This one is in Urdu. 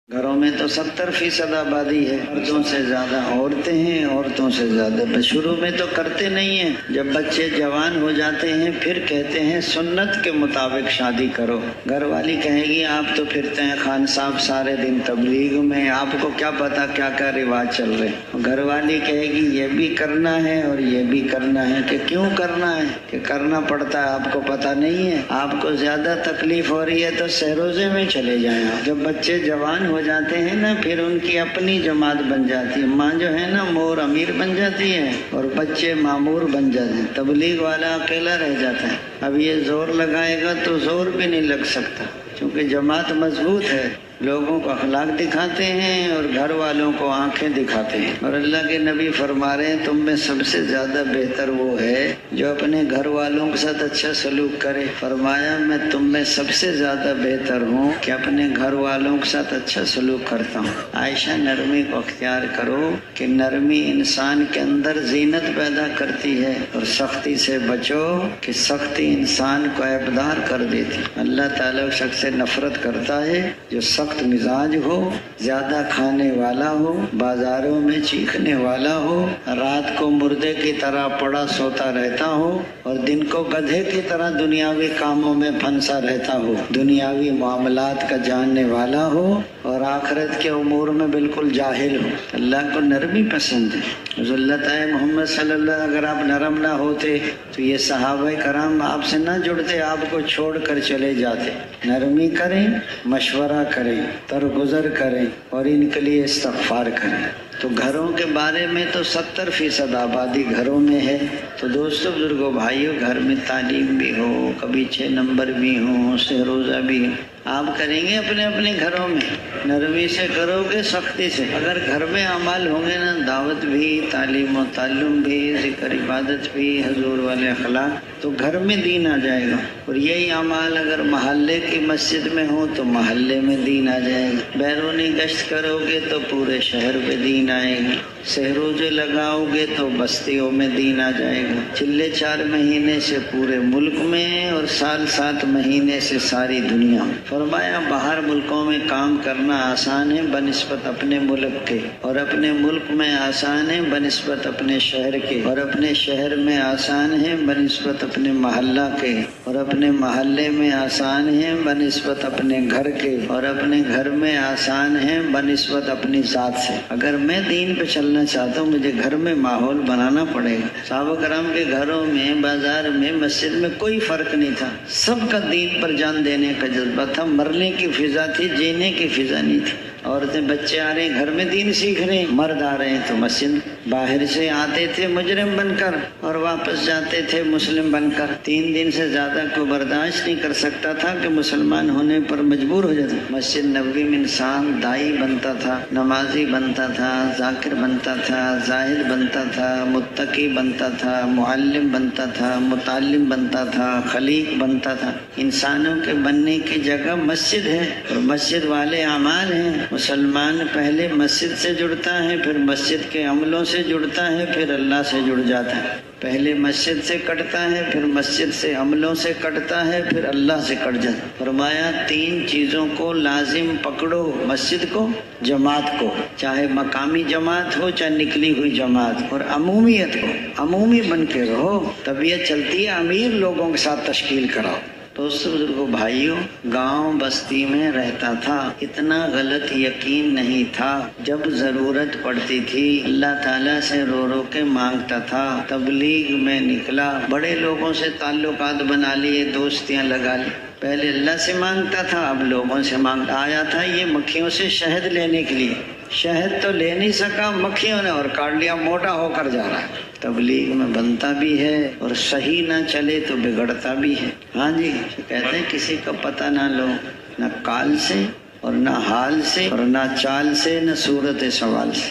گھروں میں تو 70% آبادی ہے، مردوں سے زیادہ عورتیں ہیں، عورتوں سے زیادہ بس شروع میں تو کرتے نہیں ہیں، جب بچے جوان ہو جاتے ہیں پھر کہتے ہیں سنت کے مطابق شادی کرو۔ گھر والی کہے گی آپ تو پھرتے ہیں خان صاحب سارے دن تبلیغ میں، آپ کو کیا پتا کیا کیا رواج چل رہے ہیں۔ گھر والی کہے گی یہ بھی کرنا ہے اور یہ بھی کرنا ہے، کہ کیوں کرنا ہے؟ کہ کرنا پڑتا ہے، آپ کو پتا نہیں ہے؟ آپ کو زیادہ تکلیف ہو رہی ہے تو سہروزے میں چلے جائیں۔ جب بچے جوان ہو جاتے ہیں نا پھر ان کی اپنی جماعت بن جاتی ہے، ماں جو ہے نا مور امیر بن جاتی ہے اور بچے مامور بن جاتے ہیں، تبلیغ والا اکیلا رہ جاتا ہے۔ اب یہ زور لگائے گا تو زور بھی نہیں لگ سکتا، کیونکہ جماعت مضبوط ہے، لوگوں کو اخلاق دکھاتے ہیں اور گھر والوں کو آنکھیں دکھاتے ہیں۔ اور اللہ کے نبی فرما رہے ہیں تم میں سب سے زیادہ بہتر وہ ہے جو اپنے گھر والوں کے ساتھ اچھا سلوک کرے۔ فرمایا میں تم میں سب سے زیادہ بہتر ہوں کہ اپنے گھر والوں کے ساتھ اچھا سلوک کرتا ہوں۔ عائشہ نرمی کو اختیار کرو کہ نرمی انسان کے اندر زینت پیدا کرتی ہے، اور سختی سے بچو کہ سختی انسان کو عیبدار کر دیتی۔ اللہ تعالیٰ اس شخص سے نفرت کرتا ہے جو سخت مزاج ہو، زیادہ کھانے والا ہو، بازاروں میں چیخنے والا ہو، رات کو مردے کی طرح پڑا سوتا رہتا ہو اور دن کو گدھے کی طرح دنیاوی کاموں میں پھنسا رہتا ہو، دنیاوی معاملات کا جاننے والا ہو اور آخرت کے امور میں بالکل جاہل ہو۔ اللہ کو نرمی پسند ہے۔ حضرت محمد صلی اللہ علیہ وسلم اگر آپ نرم نہ ہوتے تو یہ صحابہ کرام آپ سے نہ جڑتے، آپ کو چھوڑ کر چلے جاتے۔ نرمی کریں، مشورہ کریں، درگزر کریں اور ان کے لیے استغفار کریں۔ تو گھروں کے بارے میں تو 70% آبادی گھروں میں ہے۔ تو دوستو بزرگوں بھائیوں، گھر میں تعلیم بھی ہو، کبھی 6 نمبر بھی ہو، سہروزہ بھی ہو، آپ کریں گے اپنے اپنے گھروں میں، نرمی سے کرو گے سختی سے۔ اگر گھر میں اعمال ہوں گے نا، دعوت بھی، تعلیم و تعلم بھی، ذکر عبادت بھی، حضور والے اخلاق، تو گھر میں دین آ جائے گا۔ اور یہی اعمال اگر محلے کی مسجد میں ہو تو محلے میں دین آ جائے گا۔ بیرونی گشت کرو گے تو پورے شہر پہ دین آئے گا۔ سہروزے لگاؤ گے تو بستیوں میں دین آ جائے گا۔ چلے 4 مہینے سے پورے ملک میں اور سال 7 مہینے سے ساری دنیا میں۔ فرمایا باہر ملکوں میں کام کرنا آسان ہے بنسبت اپنے ملک کے، اور اپنے ملک میں آسان ہے بنسبت اپنے شہر کے، اور اپنے شہر میں آسان ہے بنسبت اپنے محلہ کے، اور اپنے محلے میں آسان ہے بنسبت اپنے گھر کے، اور اپنے گھر میں آسان ہے بنسبت اپنی ذات سے۔ اگر میں دین پہ چلنا چاہتا ہوں مجھے گھر میں ماحول بنانا پڑے گا۔ صحابہ کرام کے گھروں میں، بازار میں، مسجد میں کوئی فرق نہیں تھا، سب کا دین پر جان دینے کا جذبہ تھا۔ مرنے کی فضا تھی، جینے کی فضا نہیں تھی۔ عورتیں بچے آ رہے ہیں گھر میں دین سیکھ رہے ہیں، مرد آ رہے ہیں تو مسجد۔ باہر سے آتے تھے مجرم بن کر اور واپس جاتے تھے مسلم بن کر۔ 3 دن سے زیادہ کو برداشت نہیں کر سکتا تھا کہ مسلمان ہونے پر مجبور ہو جاتا۔ مسجد نبوی میں انسان دائی بنتا تھا، نمازی بنتا تھا، ذاکر بنتا تھا، زاہد بنتا تھا، متقی بنتا تھا، معلم بنتا تھا، متعلم بنتا تھا، خلیق بنتا تھا۔ انسانوں کے بننے کی جگہ مسجد ہے اور مسجد والے اعمال ہیں۔ مسلمان پہلے مسجد سے جڑتا ہے، پھر مسجد کے عملوں سے جڑتا ہے، پھر اللہ سے جڑ جاتا ہے۔ پہلے مسجد سے کٹتا ہے، پھر مسجد سے عملوں سے کٹتا ہے، پھر اللہ سے کٹ جاتا ہے۔ فرمایا 3 چیزوں کو لازم پکڑو، مسجد کو، جماعت کو، چاہے مقامی جماعت ہو چاہے نکلی ہوئی جماعت، اور عمومیت کو، عمومی بن کے رہو، طبیعت چلتی ہے امیر لوگوں کے ساتھ تشکیل کراؤ۔ دوستو بزرگوں بھائیوں، گاؤں بستی میں رہتا تھا، اتنا غلط یقین نہیں تھا۔ جب ضرورت پڑتی تھی اللہ تعالیٰ سے رو رو کے مانگتا تھا۔ تبلیغ میں نکلا، بڑے لوگوں سے تعلقات بنا لیے، دوستیاں لگا لی۔ پہلے اللہ سے مانگتا تھا، اب لوگوں سے مانگتا آیا تھا۔ یہ مکھیوں سے شہد لینے کے لیے، شہد تو لے نہیں سکا، مکھیوں نے اور کاٹ لیا، موٹا ہو کر جا رہا ہے۔ تبلیغ میں بنتا بھی ہے اور صحیح نہ چلے تو بگڑتا بھی ہے۔ ہاں جی، کہتے ہیں کسی کا پتہ نہ لو، نہ کال سے اور نہ حال سے اور نہ چال سے، نہ صورت سوال سے۔